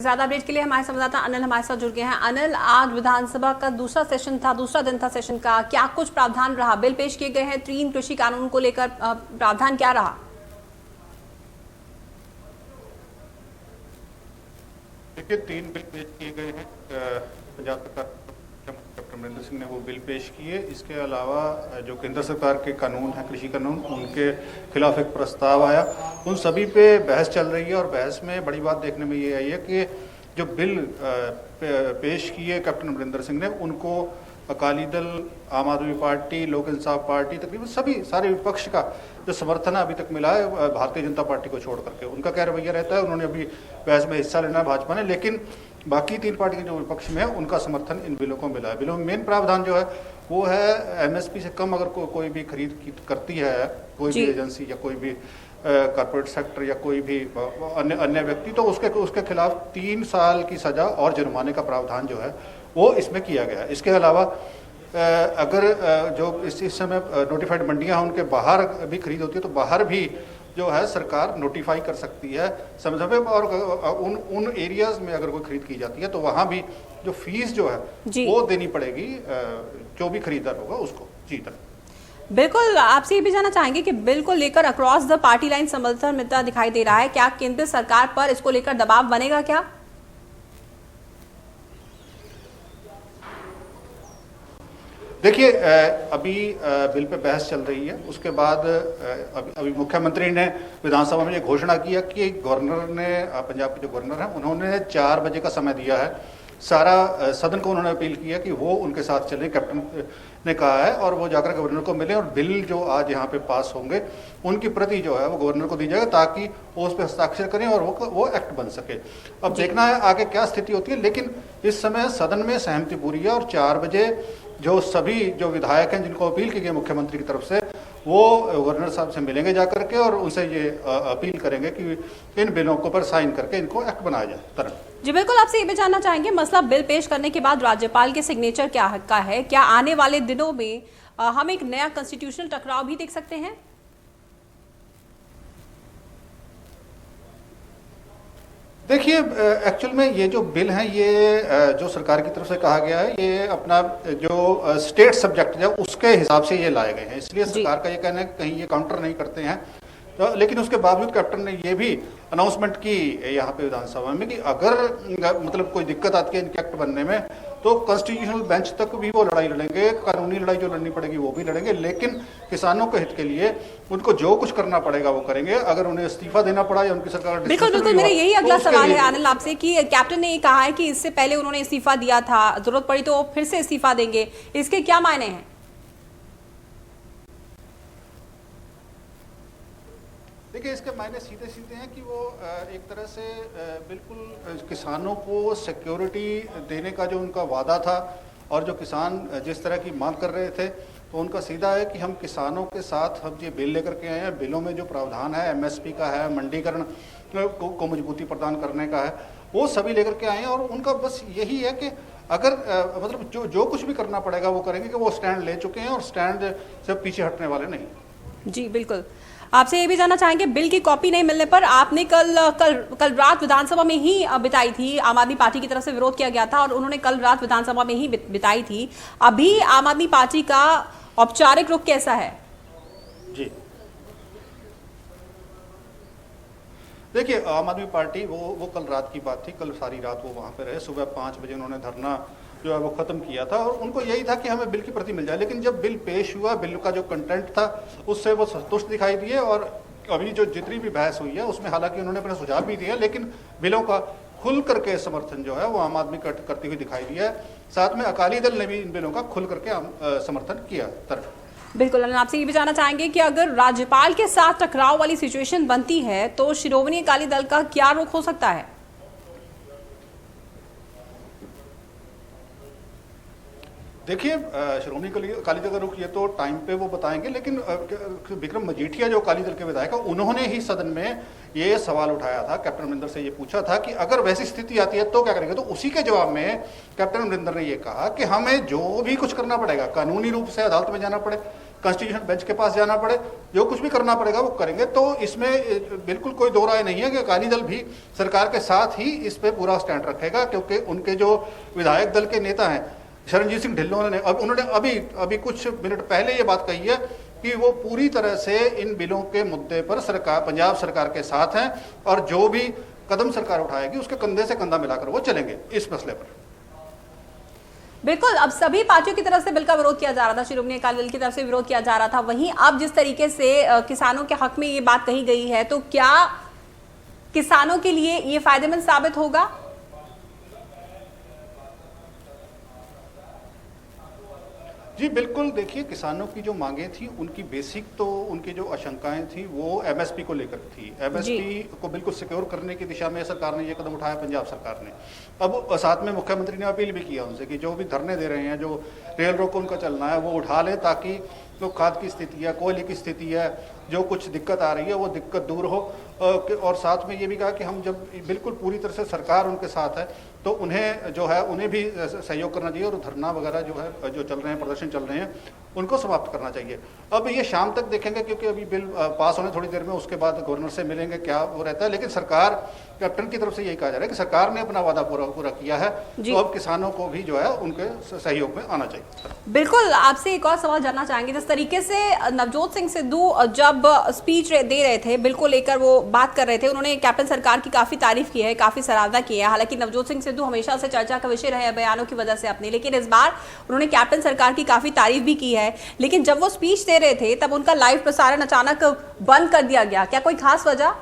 ज्यादा अपडेट के लिए हमारे संवाददाता अनिल हमारे साथ जुड़ गए हैं। अनिल, आज विधानसभा का दूसरा सेशन था, दूसरा दिन था सेशन का, क्या कुछ प्रावधान रहा? बिल पेश किए गए हैं, 3 कृषि कानून को लेकर प्रावधान क्या रहा? देखिए, 3 बिल पेश किए गए हैं। पंजाब सरकार कैप्टन अमरिंदर सिंह ने वो बिल पेश किए। इसके अलावा जो केंद्र सरकार के कानून हैं, कृषि कानून, उनके खिलाफ एक प्रस्ताव आया। उन सभी पे बहस चल रही है और बहस में बड़ी बात देखने में ये आई है कि जो बिल पेश किए कैप्टन अमरिंदर सिंह ने, उनको अकाली दल, आम आदमी पार्टी, लोक इंसाफ पार्टी, तकरीबन सभी सारे विपक्ष का जो समर्थन है अभी तक मिला है भारतीय जनता पार्टी को छोड़ करके। उनका क्या रवैया रहता है, उन्होंने अभी बहस में हिस्सा लेना है भाजपा ने, लेकिन बाकी 3 पार्टी के जो विपक्ष में है उनका समर्थन इन बिलों को मिला है। बिलों में मेन प्रावधान जो है वो है एमएसपी से कम अगर कोई भी खरीद करती है, कोई भी एजेंसी या कोई भी कॉर्पोरेट सेक्टर या कोई भी अन्य व्यक्ति, तो उसके खिलाफ 3 साल की सजा और जुर्माने का प्रावधान जो है वो इसमें किया गया है। इसके अलावा अगर जो इस समय नोटिफाइड मंडियां हैं उनके बाहर भी खरीद होती है, तो बाहर भी जो है सरकार नोटिफाई कर सकती है समय समय पर, और उन एरियाज में अगर कोई खरीद की जाती है तो वहाँ भी जो फीस जो है वो देनी पड़ेगी जो भी खरीदार होगा उसको। जी तक बिल्कुल, आपसे ये भी जानना चाहेंगे कि बिल को लेकर अक्रॉस द पार्टी लाइन समर्थन मिलता दिखाई दे रहा है, क्या केंद्र सरकार पर इसको लेकर दबाव बनेगा क्या? देखिए, अभी बिल पे बहस चल रही है। उसके बाद अभी मुख्यमंत्री ने विधानसभा में ये घोषणा किया कि गवर्नर ने, पंजाब के जो गवर्नर हैं, उन्होंने 4 बजे का समय दिया है। सारा सदन को उन्होंने अपील किया कि वो उनके साथ चलें, कैप्टन ने कहा है, और वो जाकर गवर्नर को मिले और बिल जो आज यहाँ पे पास होंगे उनकी प्रति जो है वो गवर्नर को दी जाएगा ताकि वो उस पर हस्ताक्षर करें और वो एक्ट बन सके। अब देखना है आगे क्या स्थिति होती है, लेकिन इस समय सदन में सहमति पूरी है और 4 बजे जो सभी जो विधायक हैं जिनको अपील की गई मुख्यमंत्री की तरफ से, वो गवर्नर साहब से मिलेंगे जाकर के और उनसे ये अपील करेंगे कि इन बिलों को पर साइन करके इनको एक्ट बनाया जाए। तरह जी बिल्कुल, आपसे ये भी जानना चाहेंगे, मसला बिल पेश करने के बाद राज्यपाल के सिग्नेचर क्या का है, क्या आने वाले दिनों में हम एक नया कॉन्स्टिट्यूशनल टकराव भी देख सकते हैं? देखिए, एक्चुअल में ये जो बिल है ये जो सरकार की तरफ से कहा गया है, ये अपना जो स्टेट सब्जेक्ट है उसके हिसाब से ये लाए गए हैं, इसलिए सरकार का ये कहना है कि कहीं ये काउंटर नहीं करते हैं। तो लेकिन उसके बावजूद कैप्टन ने ये भी अनाउंसमेंट की यहाँ पे विधानसभा में कि अगर मतलब कोई दिक्कत आती है इनके एक्ट बनने में तो कॉन्स्टिट्यूशनल बेंच तक भी वो लड़ाई लड़ेंगे, कानूनी लड़ाई जो लड़नी पड़ेगी वो भी लड़ेंगे, लेकिन किसानों के हित के लिए उनको जो कुछ करना पड़ेगा वो करेंगे। अगर उन्हें इस्तीफा देना पड़ा या उनकी सरकार बिल्कुल बिल्कुल, मेरा यही अगला सवाल है आनंद आपसे कि कैप्टन ने ये कहा है कि इससे पहले उन्होंने इस्तीफा दिया था, जरूरत पड़ी तो फिर से इस्तीफा देंगे, इसके क्या मायने हैं? देखिए, इसके मायने सीधे सीधे हैं कि वो एक तरह से बिल्कुल किसानों को सिक्योरिटी देने का जो उनका वादा था और जो किसान जिस तरह की मांग कर रहे थे, तो उनका सीधा है कि हम किसानों के साथ हम ये बिल लेकर के आए हैं। बिलों में जो प्रावधान है एमएसपी का है, मंडीकरण को मजबूती प्रदान करने का है, वो सभी लेकर के आए हैं और उनका बस यही है कि अगर मतलब जो कुछ भी करना पड़ेगा वो करेंगे, कि वो स्टैंड ले चुके हैं और स्टैंड से पीछे हटने वाले नहीं। जी बिल्कुल, आपसे ये भी जानना चाहेंगे, बिल की कॉपी नहीं मिलने पर आपने कल रात विधानसभा में ही बिताई थी, आम आदमी पार्टी की तरफ से विरोध किया गया था और उन्होंने कल रात विधानसभा में ही बिताई थी। अभी आम आदमी पार्टी का औपचारिक रुख कैसा है? जी देखिए, आम आदमी पार्टी वो कल रात की बात थी, कल सारी रात वो वहाँ पे रहे। सुबह 5 बजे उन्होंने धरना जो है वो खत्म किया था और उनको यही था कि हमें बिल की प्रति मिल जाए। लेकिन जब बिल पेश हुआ, बिल का जो कंटेंट था उससे वो संतुष्ट दिखाई दिए और अभी जो जितनी भी बहस हुई है उसमें हालांकि उन्होंने अपने सुझाव भी दिए, लेकिन बिलों का खुल करके समर्थन जो है वो आम आदमी करती हुई दिखाई दिया है। साथ में अकाली दल ने भी इन बिलों का खुल करके समर्थन किया। बिल्कुल, आपसे ये भी जानना चाहेंगे कि अगर राज्यपाल के साथ टकराव वाली सिचुएशन बनती है तो शिरोमणि अकाली दल का क्या रुख हो सकता है? देखिए, श्रोमणी अकाली दल का रुख ये तो टाइम पे वो बताएंगे, लेकिन विक्रम मजीठिया जो अकाली दल के विधायक, उन्होंने ही सदन में ये सवाल उठाया था, कैप्टन अमरिंदर से ये पूछा था कि अगर वैसी स्थिति आती है तो क्या करेंगे। तो उसी के जवाब में कैप्टन अमरिंदर ने ये कहा कि हमें जो भी कुछ करना पड़ेगा, कानूनी रूप से अदालत में जाना पड़े, कॉन्स्टिट्यूशन बेंच के पास जाना पड़े, जो कुछ भी करना पड़ेगा वो करेंगे। तो इसमें बिल्कुल कोई दो राय नहीं है कि अकाली दल भी सरकार के साथ ही इस पे पूरा स्टैंड रखेगा, क्योंकि उनके जो विधायक दल के नेता हैं शरणजीत सिंह ढिल्लों ने उन्होंने अभी कुछ मिनट पहले ये बात कही है कि वो पूरी तरह से इन बिलों के मुद्दे पर पंजाब सरकार के साथ हैं और जो भी कदम सरकार उठाएगी उसके कंधे से कंधा मिलाकर वो चलेंगे इस मसले पर। बिल्कुल, अब सभी पार्टियों की तरफ से बिल का विरोध किया जा रहा था, श्रोमणी अकाली दल की तरफ से विरोध किया जा रहा था, वहीं अब जिस तरीके से किसानों के हक में ये बात कही गई है, तो क्या किसानों के लिए ये फायदेमंद साबित होगा? जी बिल्कुल, देखिए किसानों की जो मांगे थी उनकी बेसिक तो उनकी जो आशंकाएं थी वो एमएसपी को लेकर थी। एमएसपी को बिल्कुल सिक्योर करने की दिशा में सरकार ने ये कदम उठाया, पंजाब सरकार ने। अब साथ में मुख्यमंत्री ने अपील भी किया उनसे कि जो भी धरने दे रहे हैं, जो रेल रोको उनका चलना है वो उठा ले, ताकि जो खाद की स्थिति है, कोयले की स्थिति है, जो कुछ दिक्कत आ रही है वो दिक्कत दूर हो। और साथ में ये भी कहा कि हम जब बिल्कुल पूरी तरह से सरकार उनके साथ है तो उन्हें जो है उन्हें भी सहयोग करना चाहिए और धरना वगैरह जो है जो चल रहे हैं, प्रदर्शन चल रहे हैं, उनको समाप्त करना चाहिए। अब ये शाम तक देखेंगे क्योंकि अभी बिल पास होने थोड़ी देर में, उसके बाद गवर्नर से मिलेंगे क्या वो रहता है। लेकिन सरकार कैप्टन की तरफ से यही कहा जा रहा है कि सरकार ने अपना वादा पूरा किया है, तो अब किसानों को भी जो है उनके सहयोग में आना चाहिए। बिल्कुल, आपसे एक और सवाल जानना चाहेंगे, जिस तरीके से नवजोत सिंह सिद्धू जब स्पीच दे रहे थे, बिल को लेकर वो बात कर रहे थे, उन्होंने कैप्टन सरकार की काफी तारीफ की है, काफी सराहना की है। हालांकि नवजोत सिंह सिद्धू हमेशा से चर्चा का विषय रहे बयानों की वजह से अपने, लेकिन इस बार उन्होंने कैप्टन सरकार की काफी तारीफ भी की है। लेकिन जब वो स्पीच दे रहे थे तब उनका लाइव प्रसारण अचानक बंद कर दिया गया, क्या कोई खास वजह?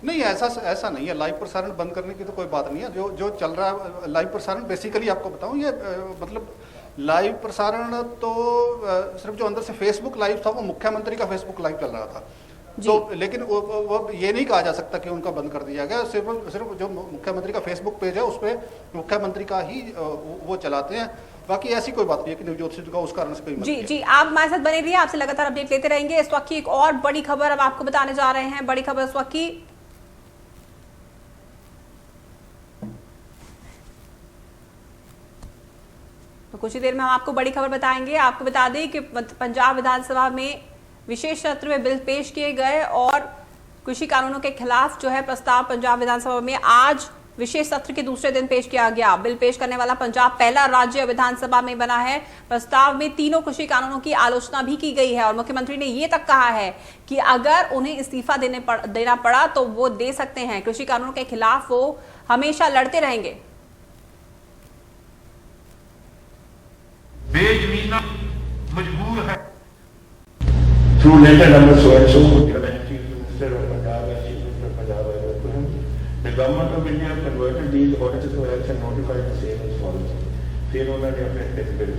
नहीं, ऐसा नहीं है। लाइव प्रसारण बंद करने की तो कोई बात नहीं है। जो चल रहा है लाइव प्रसारण, बेसिकली आपको बताऊं, ये मतलब लाइव प्रसारण तो सिर्फ जो अंदर से फेसबुक लाइव था वो मुख्यमंत्री का फेसबुक लाइव चल रहा था। तो लेकिन वो ये नहीं कहा जा सकता कि उनका बंद कर दिया गया। सिर्फ जो मुख्यमंत्री का फेसबुक पेज है उस पर मुख्यमंत्री का ही वो चलाते हैं। बाकी ऐसी कोई बात नहीं है कि नवजोत सिद्धू का उस कारण से कोई जी जी, आप हमारे साथ बने रहिए, आपसे लगातार अपडेट लेते रहेंगे। इस वक्त की एक और बड़ी खबर अब आपको बताने जा रहे हैं। बड़ी खबर इस वक्त की, तो कुछ ही देर में हम आपको बड़ी खबर बताएंगे। आपको बता दें कि पंजाब विधानसभा में विशेष सत्र में बिल पेश किए गए और कृषि कानूनों के खिलाफ जो है प्रस्ताव पंजाब विधानसभा में आज विशेष सत्र के दूसरे दिन पेश किया गया। बिल पेश करने वाला पंजाब पहला राज्य विधानसभा में बना है। प्रस्ताव में तीनों कृषि कानूनों की आलोचना भी की गई है और मुख्यमंत्री ने ये तक कहा है कि अगर उन्हें इस्तीफा देना पड़ा तो वो दे सकते हैं। कृषि कानूनों के खिलाफ वो हमेशा लड़ते रहेंगे। बेजमीना मजबूर है। Through letter number so and so, Chief Minister of Punjab and Chief Minister of Punjab, the Government of India converted these orders to acts and notified the same as follows. फिर उन्होंने अपने बिल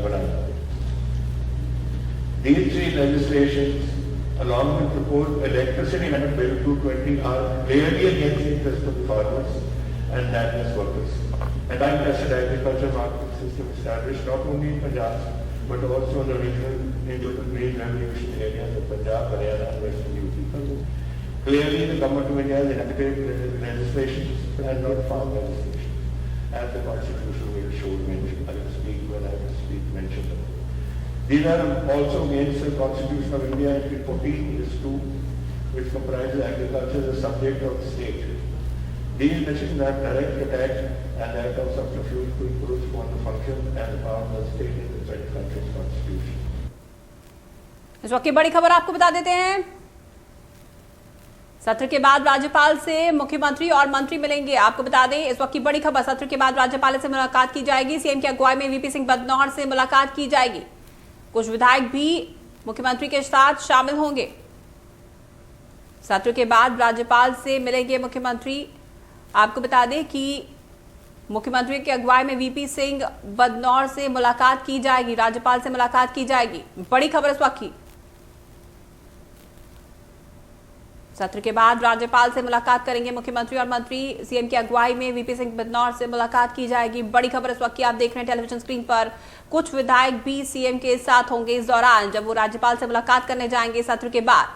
बनाया। These three legislations, along with proposed electricity amendment bill 220, are clearly against the interest of farmers and landless workers. And untested agriculture market system established not only in Punjab but also in the regional into the green revolution areas of Punjab, Haryana and Western UP. Clearly the Government of India has enacted legislation and not farm legislation, as the Constitution will show mention. I will speak when I will speak mention them. These are also against the Constitution of India Article 14(2), which comprises agriculture as a subject of the state. These decisions are direct attack and act of subterfuge to improve upon the function and the power of the state in the present country's constitution. इस वक्त की बड़ी खबर आपको बता देते हैं। सत्र के बाद राज्यपाल से मुख्यमंत्री और मंत्री मिलेंगे। आपको बता दें इस वक्त की बड़ी खबर, सत्र के बाद राज्यपाल से मुलाकात की जाएगी। सीएम की अगुवाई में वीपी सिंह बदनौर से मुलाकात की जाएगी। कुछ विधायक भी मुख्यमंत्री के साथ शामिल होंगे। सत्र के बाद राज्यपाल से मिलेंगे मुख्यमंत्री। आपको बता दें कि मुख्यमंत्री की अगुवाई में वीपी सिंह बदनौर से मुलाकात की जाएगी, राज्यपाल से मुलाकात की जाएगी। बड़ी खबर इस वक्त की, सत्र के बाद राज्यपाल से मुलाकात करेंगे मुख्यमंत्री और मंत्री। सीएम की अगुवाई में वीपी सिंह बदनौर से मुलाकात की जाएगी। बड़ी खबर इस वक्त की आप देख रहे हैं टेलीविजन स्क्रीन पर। कुछ विधायक भी सीएम के साथ होंगे इस दौरान जब वो राज्यपाल से मुलाकात करने जाएंगे सत्र के बाद।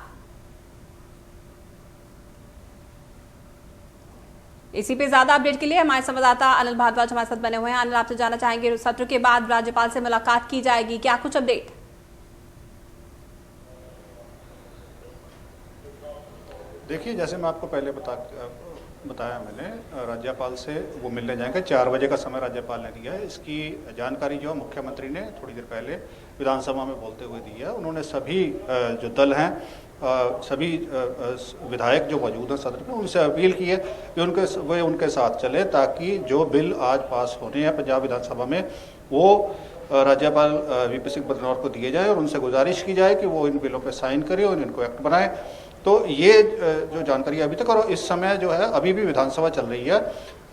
इसी पे ज्यादा अपडेट के लिए हमारे संवाददाता अनिल भारद्वाज हमारे साथ बने हुए हैं। अनिल, आपसे जानना चाहेंगे, सत्र के बाद राज्यपाल से मुलाकात की जाएगी, क्या कुछ अपडेट? देखिए, जैसे मैं आपको पहले बताया मैंने, राज्यपाल से वो मिलने जाएंगे। 4 बजे का समय राज्यपाल ने दिया है। इसकी जानकारी जो मुख्यमंत्री ने थोड़ी देर पहले विधानसभा में बोलते हुए दी है। उन्होंने सभी जो दल हैं, सभी विधायक जो मौजूद हैं सदन में, उनसे अपील की है कि वे उनके साथ चले, ताकि जो बिल आज पास होने हैं पंजाब विधानसभा में, वो राज्यपाल वीपी सिंह बदनौर को दिए जाए और उनसे गुजारिश की जाए कि वो इन बिलों पर साइन करें और इनको एक्ट बनाएं। तो ये जो जानकारी अभी तक, और इस समय जो है अभी भी विधानसभा चल रही है।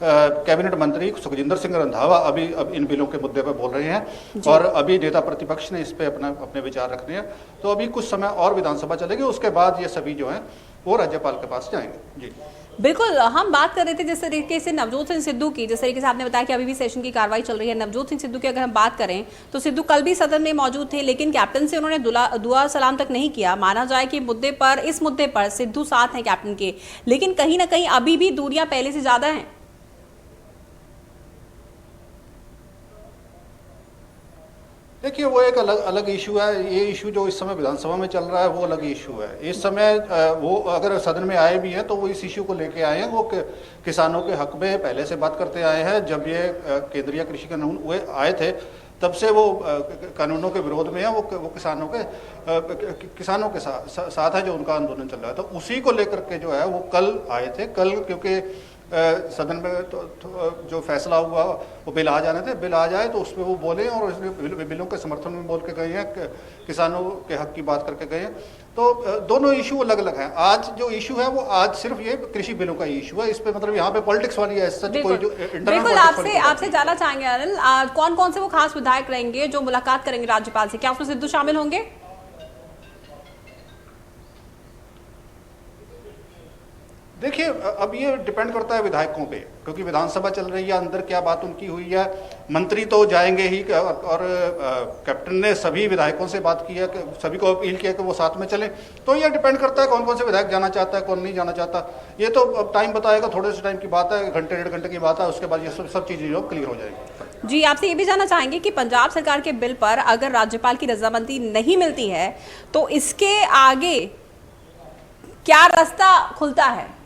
कैबिनेट मंत्री सुखजिंदर सिंह रंधावा अब इन बिलों के मुद्दे पर बोल रहे हैं और अभी नेता प्रतिपक्ष ने इस पे अपने विचार रखने हैं। तो अभी कुछ समय और विधानसभा चलेगी, उसके बाद ये सभी जो हैं वो राज्यपाल के पास जाएंगे। जी बिल्कुल, हम बात कर रहे थे जिस तरीके से नवजोत सिंह सिद्धू की, जिस तरीके से आपने बताया कि अभी भी सेशन की कार्रवाई चल रही है। नवजोत सिंह सिद्धू की अगर हम बात करें तो सिद्धू कल भी सदन में मौजूद थे, लेकिन कैप्टन से उन्होंने दुआ सलाम तक नहीं किया। माना जाए कि इस मुद्दे पर सिद्धू साथ हैं कैप्टन के, लेकिन कहीं ना कहीं अभी भी दूरियां पहले से ज्यादा हैं। देखिए, वो एक अलग इशू है। ये इशू जो इस समय विधानसभा में चल रहा है वो अलग इशू है। इस समय वो अगर सदन में आए भी हैं तो वो इस इशू को लेके आए हैं। वो किसानों के हक में पहले से बात करते आए हैं। जब ये केंद्रीय कृषि कानून वो आए थे तब से वो कानूनों के विरोध में है। वो किसानों के साथ है जो उनका आंदोलन चल रहा है। तो उसी को लेकर के जो है वो कल आए थे। कल क्योंकि सदन में तो जो फैसला हुआ वो बिल आ जाने थे, बिल आ जाए तो उसमें वो बोले और बिलों के समर्थन में बोल के गए हैं, किसानों के हक की बात करके गए हैं। तो दोनों इशू अलग अलग हैं। आज जो इशू है वो आज सिर्फ ये कृषि बिलों का इशू है। इस पे मतलब यहाँ पे पॉलिटिक्स वाली है सच कोई जो बिल्कुल आपसे जानना चाहेंगे अनिल, कौन कौन से वो खास विधायक रहेंगे जो मुलाकात करेंगे राज्यपाल से? क्या उसमें सिद्धू शामिल होंगे? देखिए, अब ये डिपेंड करता है विधायकों पे, क्योंकि विधानसभा चल रही है, अंदर क्या बात उनकी हुई है। मंत्री तो जाएंगे ही और कैप्टन ने सभी विधायकों से बात की है, सभी को अपील किया कि वो साथ में चलें। तो ये डिपेंड करता है कौन कौन से विधायक जाना चाहता है, कौन नहीं जाना चाहता। ये तो अब टाइम बताएगा, थोड़े से टाइम की बात है, घंटे 1.5 घंटे की बात है। उसके बाद ये सब चीज़ें जो क्लियर हो जाएगी। जी, आपसे ये भी जानना चाहेंगे कि पंजाब सरकार के बिल पर अगर राज्यपाल की रजामंदी नहीं मिलती है तो इसके आगे क्या रास्ता खुलता है?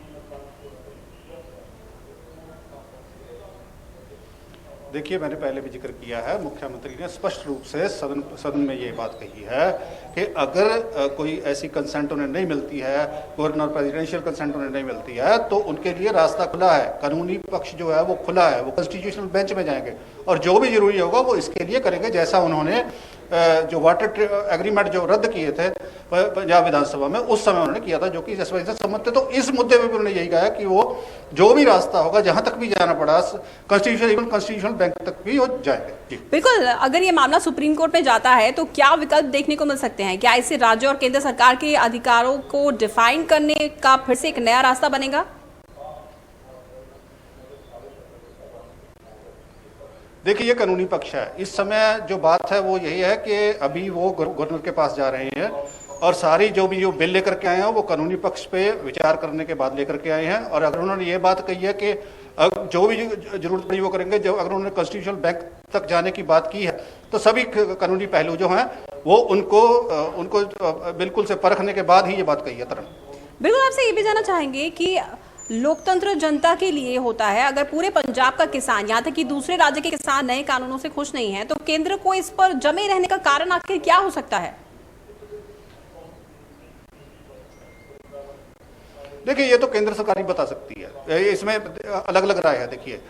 देखिए, मैंने पहले भी जिक्र किया है, मुख्यमंत्री ने स्पष्ट रूप से सदन में ये बात कही है कि अगर कोई ऐसी कंसेंट उन्हें नहीं मिलती है, गवर्नर प्रेसिडेंशियल कंसेंट उन्हें नहीं मिलती है, तो उनके लिए रास्ता खुला है। कानूनी पक्ष जो है वो खुला है। वो कॉन्स्टिट्यूशनल बेंच में जाएंगे और जो भी जरूरी होगा वो इसके लिए करेंगे। जैसा उन्होंने जो वाटर एग्रीमेंट जो रद्द किए थे पंजाब विधानसभा में, उस समय उन्होंने किया था, जो कि इस वजह से सम्मत थे। तो इस मुद्दे में भी उन्होंने यही कहा कि वो जो भी रास्ता होगा, जहां तक भी जाना पड़ा, कॉन्स्टिट्यूशनल बैंक तक भी हो जाएंगे। बिल्कुल, अगर ये मामला सुप्रीम कोर्ट में जाता है तो क्या विकल्प देखने को मिल सकते हैं? क्या इससे राज्य और केंद्र सरकार के अधिकारों को डिफाइन करने का फिर से एक नया रास्ता बनेगा? देखिए, ये कानूनी पक्ष है। इस समय जो बात है वो यही है कि अभी वो गवर्नर के पास जा रहे हैं और सारी जो बिल लेकर के आए हैं वो कानूनी पक्ष पे विचार करने के बाद लेकर के आए हैं। और अगर उन्होंने ये बात कही है कि जो भी जरूरत पड़ी वो करेंगे, जब अगर उन्होंने कॉन्स्टिट्यूशनल बैंक तक जाने की बात की है तो सभी कानूनी पहलू जो हैं वो उनको बिल्कुल से परखने के बाद ही ये बात कही है। तरन, बिल्कुल, आपसे ये भी जानना चाहेंगे कि लोकतंत्र जनता के लिए होता है। अगर पूरे पंजाब का किसान, यहाँ तक कि दूसरे राज्य के किसान नए कानूनों से खुश नहीं है, तो केंद्र को इस पर जमे रहने का कारण आखिर क्या हो सकता है? देखिए, ये तो केंद्र सरकार ही बता सकती है। इसमें अलग अलग राय है। देखिए,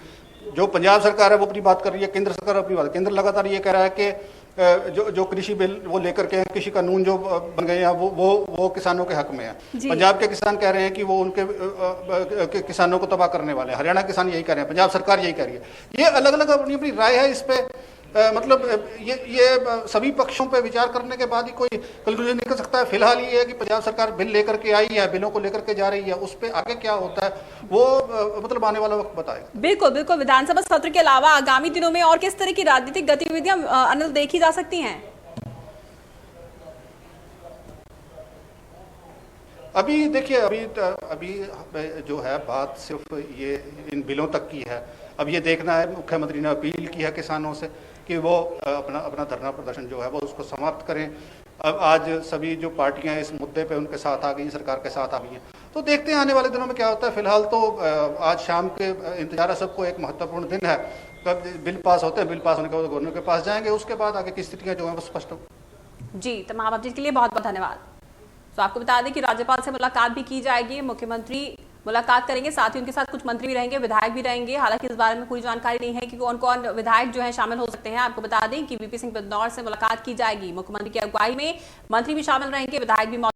जो पंजाब सरकार है वो अपनी बात कर रही है, केंद्र सरकार अपनी बात। केंद्र लगातार ये कह रहा है कि जो कृषि बिल वो लेकर के कृषि कानून जो बन गए हैं वो किसानों के हक में है। पंजाब के किसान कह रहे हैं कि वो उनके किसानों को तबाह करने वाले हैं। हरियाणा किसान यही कह रहे हैं, पंजाब सरकार यही कह रही है। ये अलग अलग अपनी अपनी राय है इस पे। मतलब ये सभी पक्षों पे विचार करने के बाद ही कोई कंक्लूजन निकल सकता है। फिलहाल ये है कि पंजाब सरकार बिल लेकर के आई है, बिलों को लेकर के जा रही है। उस पे आगे क्या होता है वो मतलब आने वाला वक्त बताएगा। बिल्कुल बिल्कुल, विधानसभा सत्र के अलावा आगामी दिनों में और किस तरह की राजनीतिक गतिविधियां अनिल देखी जा सकती हैं? अभी देखिए, अभी जो है बात सिर्फ ये इन बिलों तक की है। अब ये देखना है, मुख्यमंत्री ने अपील की है किसानों से कि वो अपना धरना प्रदर्शन जो है वो उसको समाप्त करें। अब आज सभी जो पार्टियां इस मुद्दे पे उनके साथ आ गई, सरकार के साथ आ गई हैं, तो देखते हैं आने वाले दिनों में क्या होता है। फिलहाल तो आज शाम के इंतजार है सबको, एक महत्वपूर्ण दिन है, कब बिल पास होते हैं, बिल पास होने के बाद गवर्नर के पास जाएंगे, उसके बाद आगे की स्थितियां जो है वो स्पष्ट हो। जी, तमाम अपडेट के लिए बहुत बहुत धन्यवाद। तो आपको बता दें कि राज्यपाल से मुलाकात भी की जाएगी, मुख्यमंत्री मुलाकात करेंगे, साथ ही उनके साथ कुछ मंत्री भी रहेंगे, विधायक भी रहेंगे। हालांकि इस बारे में पूरी जानकारी नहीं है कि कौन कौन विधायक जो है शामिल हो सकते हैं। आपको बता दें कि वीपी सिंह बदनौर से मुलाकात की जाएगी, मुख्यमंत्री की अगुवाई में मंत्री भी शामिल रहेंगे, विधायक भी